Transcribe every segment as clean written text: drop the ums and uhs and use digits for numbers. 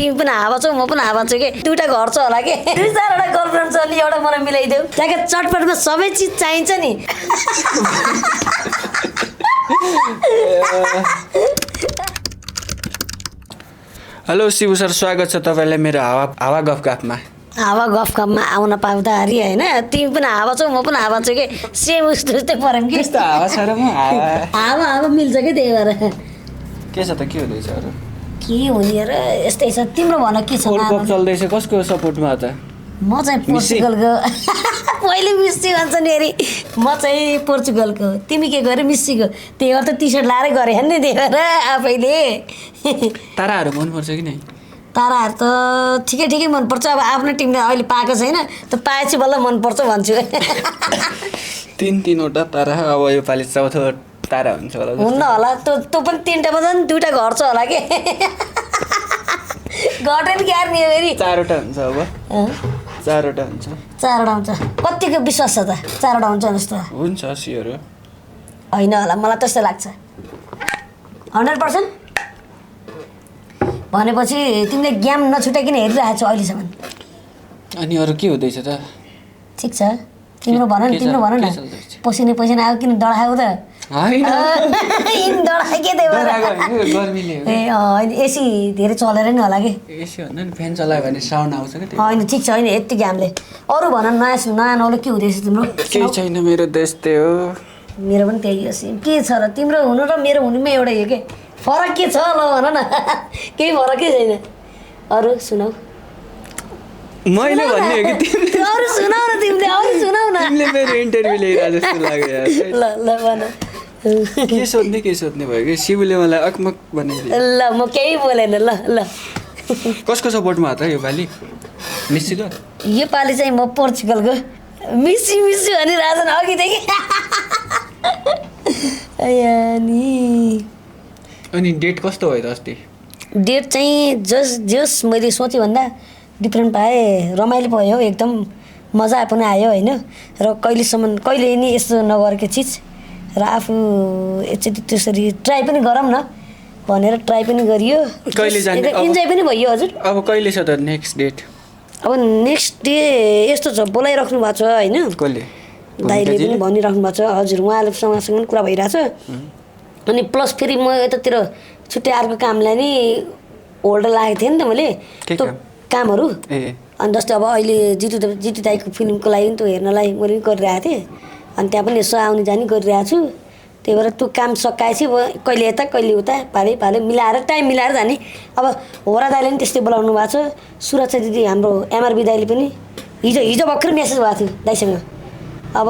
तिमी पनि हावा छौ म पनि हावा छु के दुईटा घर छ होला के 2-4 वटा गर्लफ्रेन्ड छ नि एउटा मलाई मिलाइदेऊ त्यहाँको चटपटमा सबै चिज चाहिन्छ नि हेलो शिव सर स्वागत छ तपाईलाई मेरो हावा गफगाफमा हावा गफगाफमा आउन पाउँदाखेरि हैन तिमी पनि हावा छौ म पनि हावा छु के सेम उस्तै परम के कस्तो हावा छ र म हावा मिल्छ के त्यही भएर के छ त के हुँदैछ अरु के हुने र यस्तै छ तिम्रो भन के छ वर्ल्ड कप चल्दैछ कसको सपोर्टमा त म चाहिँ पोर्चुगलको पहिले मेस्सी भन्छ नि अरे म चाहिँ पोर्चुगलको तिमी के गरे मेस्सीको त्यही भएर त टी सर्ट लाएर गरे नि त्यही भएर आफैले ताराहरू मनपर्छ कि नै ताराहरू त ठिकै मनपर्छ अब आफ्नो टिमले अहिले पाएको छैन त पाएपछि बल्ल मनपर्छ भन्छु 3-3 तारा अब योपालि चौथो तारा हुन्छ होला हुन्न होला तँ पनि 3टा बजा नि 2टा घर छ होला के घटेन क्यार्ने हो फेरि 4वटा हुन्छ अब 4वटा हुन्छ 4वटा हुन्छ कतिको विश्वास छ त 4वटा हुन्छ जस्तो हुन्छ सियोर होइन होला मलाई त्यस्तो लाग्छ 100% भनेपछि तिमीले गेम नछुटाइकन हेरिरहेको छौ अहिलेसम्म अनि अरू के हुँदैछ त ठिक छ तिम्रो भन न पसिना आयो किन डढायो त हैन डढायो के त्यही गर्मीले ए होइन एसी धेरै चलेर नि होला कि एसी भन्दा नि फ्यान चलायो भने साउन्ड आउँछ के होइन ठिक छ होइन यति गेमले अरू भन नयाँ नौलो के हुँदैछ तिम्रो केही छैन मेरो देश त्यही हो मेरो पनि त्यही हो के छ र तिम्रो हुनु र मेरो हुनुमा एउटै हो के फरक के छ ल भन न केही फरकै छैन अरू सुनाऊ मैले भन्ने हो कि तिमीले अरू सुनाऊ न तिमीले मेरो इन्टरभ्यु लिइरा जस्तो लाग्यो यार ल भन के सोध्ने भयो कि शिवले मलाई अकमक बनाइदियो ल म केही बोलेन ल कसको सपोर्टमा हो त योपालि मेस्सीको योपालि चाहिँ म पोर्चुगलको मिसी अनि राजन अघिदेखि अनि डेट कस्तो भयो त अस्ति डेट चाहिँ जस मैले सोचेँ भन्दा डिफ्रेन्ट पाएँ रमाइलो भयो एकदम मजा पनि आयो होइन र कहिले नि यस्तो नगरेको चिज र आफू एकचोटि त्यसरी ट्राई पनि गरौँ न भनेर ट्राई पनि गरियो कहिले जाने इन्जोय पनि भयो हजुर अब कहिले छ त नेक्स्ट डेट अब नेक्स्ट डे यस्तो छ बोलाइराख्नु भएको छ होइन कसले दाइले पनि भनिराख्नु भएको छ हजुर उहाँहरूसँग पनि कुरा भइरहेछ अनि प्लस फेरि म यतातिर छुट्टै अर्को कामलाई नि होल्ड लागेको थिएँ नि त मैले त्यो कामहरू अनि जस्तै अब अहिले जितु दाईको फिल्मको लागि नि त्यो हेर्नलाई मैले पनि गरिरहेको थिएँ अनि त्यहाँ पनि यसो आउने जाने गरिरहेको छु त्यही भएर त्यो काम सकाएपछि कहिले यता कहिले उता पाले मिलाएर टाइम मिलाएर जाने अब होरा दाइले पनि त्यस्तै बोलाउनु भएको छ सुरक्षा दिदी हाम्रो एमआरबी दाइले पनि हिजो भर्खर मेसेज भएको थियो दाइसँग अब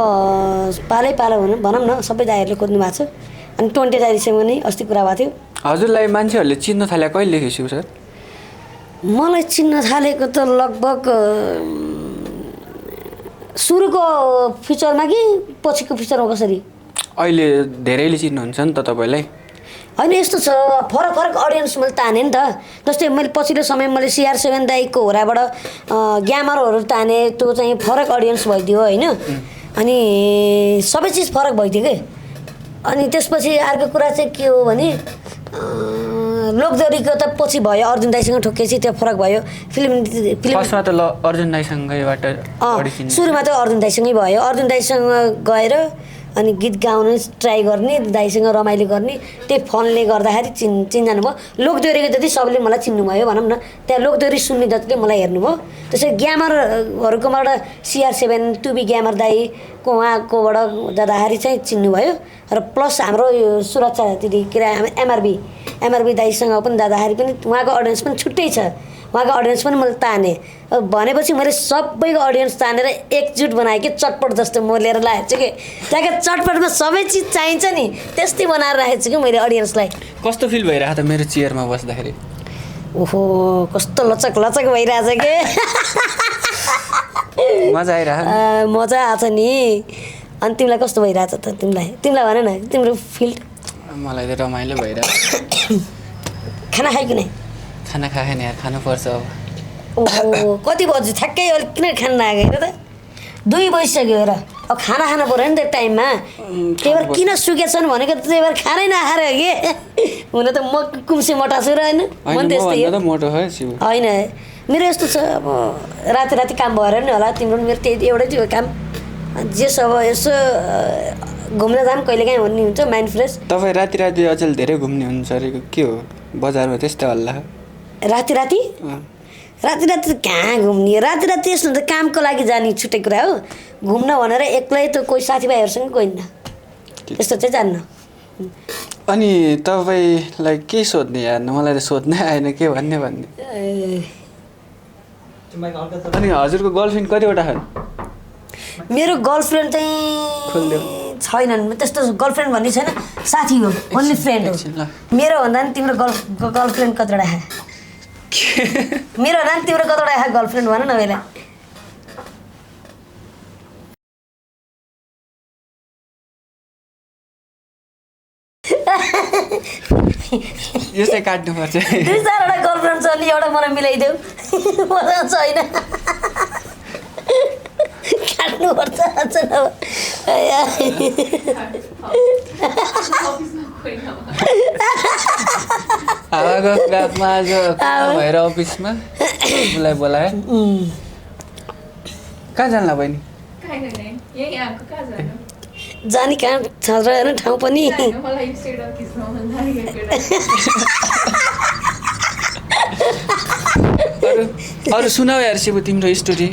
पालो भनौँ न सबै दाइहरूले खोज्नु भएको छ अनि 20 तारिकसम्म नै अस्ति कुरा भएको थियो हजुरलाई मान्छेहरूले चिन्न थाले कहिलेदेखि शिव सर मलाई चिन्न थालेको त लगभग सुरुको फिचरमा कि पछिको फिचरमा कसरी अहिले धेरैले चिन्नुहुन्छ नि त तपाईँलाई होइन यस्तो छ फरक अडियन्स मैले ताने नि त जस्तै मैले पछिल्लो समय मैले CR7 दाईको होराबाट ग्यामरहरू ताने त्यो चाहिँ फरक अडियन्स भइदियो होइन अनि सबै चिज फरक भइदियो के अनि त्यसपछि अर्को कुरा चाहिँ के हो भने लोकदोरीको त पछि भयो अर्जुन दाइसँग ठोकेपछि त्यो फरक भयो फिल्म फर्स्टमा त अर्जुन दाइसँगैबाट सुरुमा त अर्जुन दाइसँगै भयो अर्जुन दाइसँग गएर अनि गीत गाउन ट्राई गर्ने दाइसँग रमाइलो गर्ने त्यही फोनले गर्दाखेरि चिन्जानु भयो लोकदोरीको जति सबले मलाई चिन्नुभयो भनौँ न त्यहाँ लोकदोरी सुन्ने जतिले मलाई हेर्नुभयो त्यसरी ग्यामरहरूकोबाट CR7 टुबी ग्यामर दाईको उहाँकोबाट जाँदाखेरि चाहिँ चिन्नुभयो र प्लस हाम्रो यो सुरक्षा दिदी के अरे एमआरबी दाईसँग पनि जाँदाखेरि पनि उहाँको अडियन्स पनि छुट्टै छ उहाँको अडियन्स पनि मैले ताने भनेपछि मैले सबैको अडियन्स तानेर एकजुट बनाएँ कि चटपट जस्तो म लिएर लागेको छु कि त्यहाँको चटपटमा सबै चिज चाहिन्छ नि त्यस्तै बनाएर राखेको छु कि मैले अडियन्सलाई कस्तो फिल भइरहेको त मेरो चेयरमा बस्दाखेरि ओहो कस्तो लचक भइरहेछ के मजा आइरहेको मजा आछ नि अनि तिमीलाई कस्तो भइरहेछ त तिमीलाई भन न तिम्रो फिल्ड मलाई त रमाइलो भइरहेको खाना खाइ कि नै खाना खाएन यार खानुपर्छ अब ओहो कति बज्यो ठ्याक्कै अलिक किन खान लाग्यो त 2 बजिसक्यो हेर अब अब खाना खानु पऱ्यो नि त्यो टाइममा त्यही भएर किन सुकेछन् भनेको त्यही भएर खानै नखाएर हो कि हुन त म कुम्से मोटा छु र होइन मन त्यस्तै हो मोटो है शिव होइन मेरो यस्तो छ अब राति राति काम भएर नि होला तिम्रो मेरो त्यही एउटै थियो काम जे सब यसो घुम्न जाम कहिलेकाहीँ भन्ने हुन्छ माइन्ड फ्रेस तपाईँ राति राति अचेल धेरै घुम्ने हुनुहुन्छ अरे के हो बजारमा त्यस्तै हल्ला राति राति राति राति त कहाँ घुम्ने राति राति यस्तो हुन्छ कामको लागि जाने छुट्टै कुरा हो घुम्न भनेर एक्लै त कोही साथीभाइहरूसँग गइन्न त्यस्तो चाहिँ जान्न अनि तपाईँलाई के सोध्ने यार मलाई त सोध्नै आएन के भन्ने अनि हजुरको गर्लफ्रेन्ड कतिवटा छन् मेरो गर्लफ्रेन्ड चाहिँ छैनन् त्यस्तो गर्लफ्रेन्ड भन्ने छैन साथी हो ओन्ली फ्रेन्ड हो मेरो भन्दा नि तिम्रो गर्लफ्रेन्ड कतिवटा मेरो भन्दा नि तिम्रो कतिवटा गर्लफ्रेन्ड भन न बेला यसै काट्नुपर्छ 2-4वटा गर्लफ्रेन्ड छ नि एउटा मलाई मिलाइदेऊ मलाई छैन काट्नुपर्छ हावागफमा आज भएर अफिसमा उसलाई बोलायो कहाँ जान्ला बहिनी जानी कहाँ छ र होइन ठाउँ पनि अरू सुनाऊ यार शिव तिम्रो स्टोरी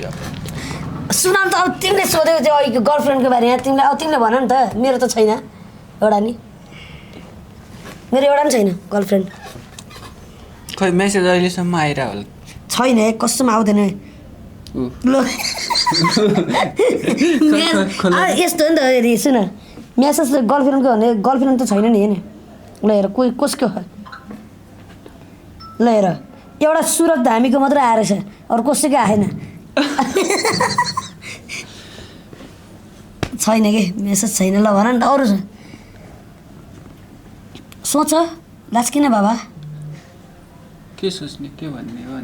सुनाउ त अब तिमीले सोध्यौ त्यो अहिलेको गर्लफ्रेन्डको बारेमा तिमीले भन नि त मेरो त छैन एउटा नि मेरो एउटा पनि छैन गर्लफ्रेन्ड खै मेसेज अहिलेसम्म आइरह होला छैन कसम आउँदैन ल यस्तो हो नि त हेरी सुन म्यासेज गर्लफ्रेन्डको भने गर्लफ्रेन्ड त छैन नि होइन ल हेर कोही कसको ल हेर एउटा सुरत धामीको मात्रै आएर छ अरू कसैको आएन छैन कि मेसेज छैन ल भन नि त अरू छ सोच लाज किन बाबा के सोच्ने के भन्ने हो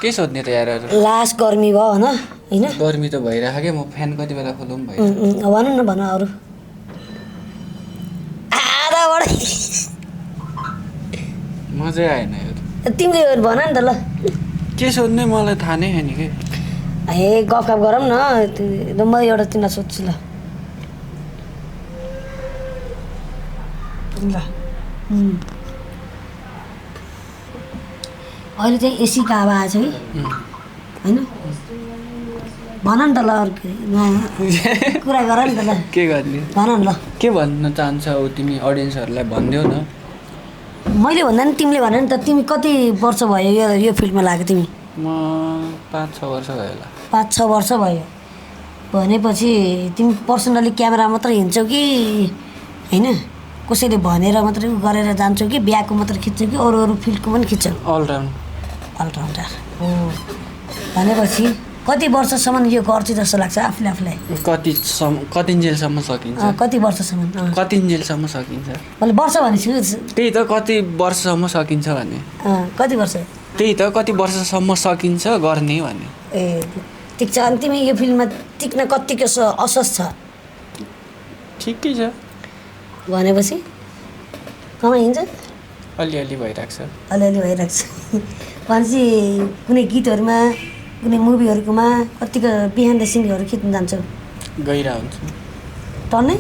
के सोध्ने त यार लास्ट गर्मी भयो होइन होइन गर्मी त भइरहेको क्या म फ्यान कति बेला खोलौँ भयो भन न भन अरू आधाबाट मजै आएन यो तिमीले भन नि त ल के सोध्ने मलाई थाहा नै छैन कि ए गफ गरौँ न म एउटा तिमीलाई सोध्छु ल ल अहिले चाहिँ एसीको हावा आएछ कि होइन भन नि त ल अर्को कुरा गर नि त ल के गर्ने भन न ल के भन्न चाहन्छौ तिमी अडियन्सहरूलाई भनिदेऊ न मैले भन्दा नि तिमीले भन नि त तिमी कति वर्ष भयो यो फिल्डमा लाग्यो तिमी म 5-6 वर्ष भयो होला 5-6 वर्ष भयो भनेपछि तिमी पर्सनली क्यामेरा मात्रै हिँड्छौ कि होइन कसैले भनेर मात्रै गरेर जान्छौ कि बिहाको मात्रै खिच्छौ कि अरू फिल्डको पनि खिच्छौ अलराउन्डर हो भनेपछि कति वर्षसम्म यो गर्छु जस्तो लाग्छ आफूलाई कतिन्जेलसम्म सकिन्छ कति वर्षसम्म कतिन्जेलसम्म सकिन्छ मैले वर्ष भनेछु त्यही त कति वर्षसम्म सकिन्छ भने कति वर्ष त्यही त कति वर्षसम्म सकिन्छ गर्ने भने ए ठिक छ अनि तिमी यो फिल्ममा टिक्न कतिको असहज छ ठिकै छ भनेपछि कमाइन्छ अलिअलि भइरहेको छ अलिअलि भइरहेको छ भनेपछि कुनै गीतहरूमा कुनै मुभीहरूकोमा कतिको बिहाइन्ड द सिनहरू खिच्न जान्छौ गइरहेको हुन्छ टन्नै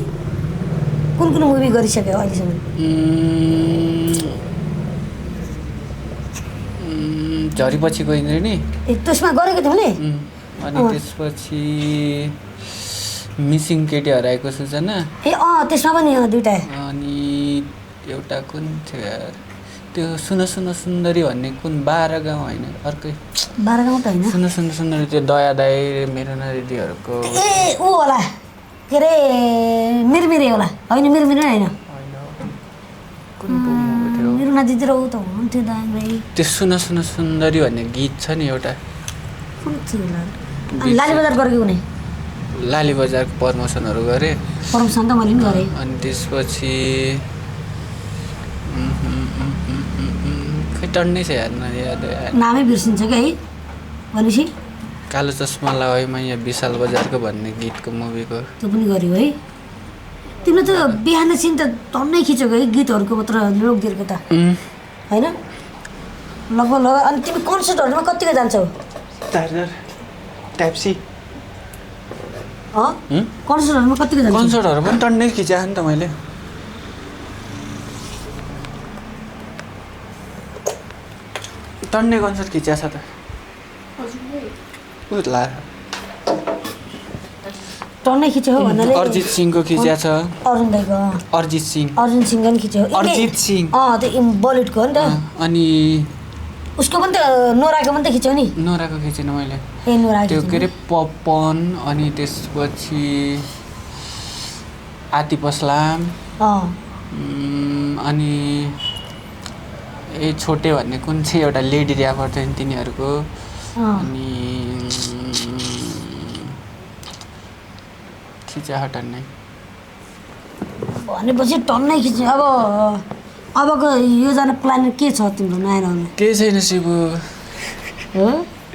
कुन मुभी गरिसक्यो अहिलेसम्म झरीपछि गइन्द्रे नि ए त्यसमा गरेको तिमीले अनि त्यसपछि मिसिङ केटी हराएको सूचना ए त्यसमा पनि दुईटा अनि एउटा कुन थियो यार त्यो सुन सुन्दरी भन्ने कुन 12 गाउँ होइन अर्कै 12 गाउँ त होइन सुन सुन्दरी त्यो दया दाई मेरो नदिदीहरूको ए ऊ होला के अरे मिरमिरे होला होइन मिरमिरे होइन मेरो नदिदी र ऊ त हुनुहुन्थ्यो दाइ त्यो सुन सुन्दरी भन्ने गीत छ नि एउटा कुन थियो लाली बजार गरेको कुनै लाली बजारको प्रमोसनहरू गरेँ प्रमोसन त मैले पनि गरेँ अनि त्यसपछि खै टन्नै छ याद याद नामै बिर्सिन्छ कि है भनेपछि कालो चस्मा लगाएमा यहाँ विशाल बजारको भन्ने गीतको मुभीको त्यो पनि गर्यो है तिमीले त बिहानदेखि त टन्नै खिचेको है गीतहरूको मात्र लोकगीतको त होइन लगभग अनि तिमी कन्सर्टहरूमा कतिको जान्छौ चार्जर टाइप सी कन्सर्टहरूमा कतिको जान्छौ कन्सर्टहरू पनि टन्नै खिचाएको नि त मैले टन्नै कन्सर्ट खिचाएको छ त ला टन्नै खिच्यो हो भन्नाले अरिजित सिंहको खिचिया छ अरुण दाइको अरिजित सिंह पनि खिच्यो अरिजित सिंह त्यो बलिउडको हो नि त अनि उसको पनि त नोराको पनि त खिच्यो नि नोराको खिचेन मैले ए नोराको त्यो के अरे पपन अनि त्यसपछि आतिफ असलाम अनि ए छोटे भन्ने कुन चाहिँ एउटा लेडी ऱ्यापर थियो नि तिनीहरूको अनि खिचा टन्नै भनेपछि टन्नै खिच्यो अबको योजना प्लान के छ तिम्रो नयाँ आउने केही छैन शिवु हो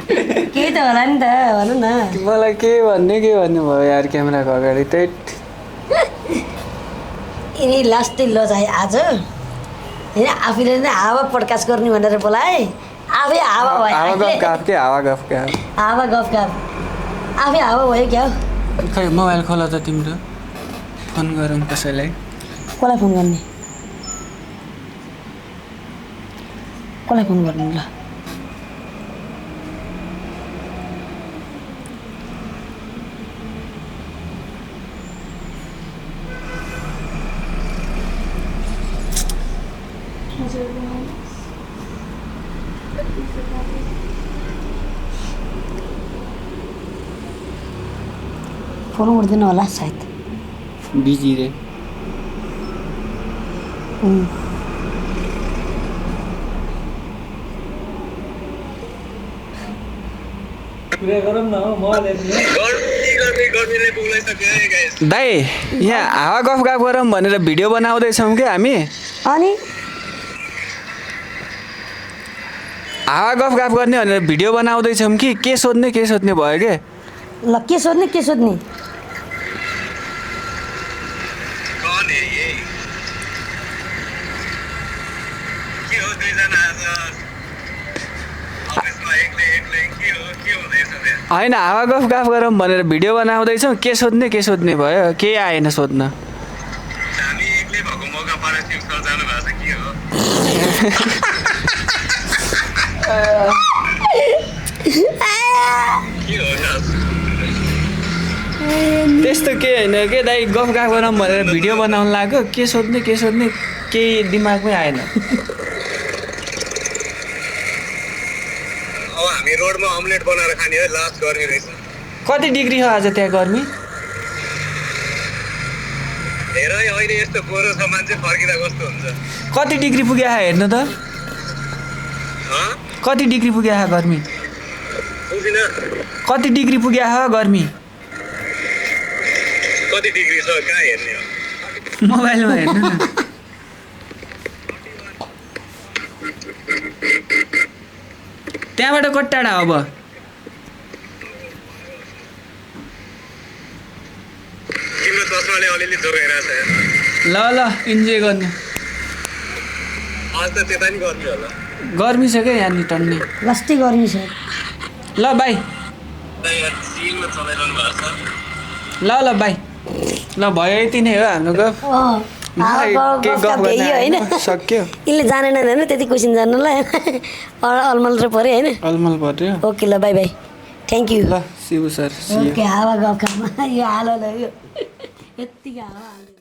केही त होला नि त भन न मलाई के भन्ने भयो यार क्यामेराको अगाडि त्यही यिनी लास्टै लजाए आज होइन आफूले नै हावा पडकास्ट गर्ने भनेर बोलाए आफै हावा भयो हावा गफ आफै हावा भयो क्या खै मोबाइल खोला त तिम्रो फोन गरौँ कसैलाई कसलाई फोन गर्ने ल फोन उठ्दैन होला सायद बिजी रे दाइ यहाँ हावा गफ गरौँ भनेर भिडियो बनाउँदैछौँ कि हामी अनि हावा गफ गर्ने भनेर भिडियो बनाउँदैछौँ कि के सोध्ने भयो के ल के सोध्ने होइन हावा गफ गरौँ भनेर भिडियो बनाउँदैछौँ के सोध्ने भयो केही आएन सोध्न त्यस्तो के होइन के दाइ गफ गरौँ भनेर भिडियो बनाउनु लाग्यो के सोध्ने केही दिमागमै आएन हामी रोडमा अमलेट बनाएर खाने हो लास्ट गर्मी रहेछ कति डिग्री हो आज त्यहाँ गर्मी हेर अहिले यस्तो गोरो छ मान्छे फर्किँदा कस्तो हुन्छ कति डिग्री पुग्यो हेर्नु त कति डिग्री पुग्यो गर्मी कति डिग्री पुग्यो गर्मी कति डिग्री छ कहाँ हेर्ने हो मोबाइलमा हेर्नु न त्यहाँबाट कति टाढा अब तिम्रो चस्माले अलिअलि जोगाइरहेछ ल इन्जोय गर्नु आज त त्यता नि गर्मी होला गर्मी छ क्या यहाँ नि टन्नै लास्टै गर्मी छ ल बाई ल बाई ल भयो यति नै हो हाम्रो गफ होइन सक्यो यिनले जानेन होइन त्यति क्वेसन जान्नुलाई अलमल र पऱ्यो होइन अलमल पर्यो ओके ल बाई थ्याङ्क यू ल शिव सर ओके हावा गफ यो हालो ल यो यत्तिको हावा हाल्दै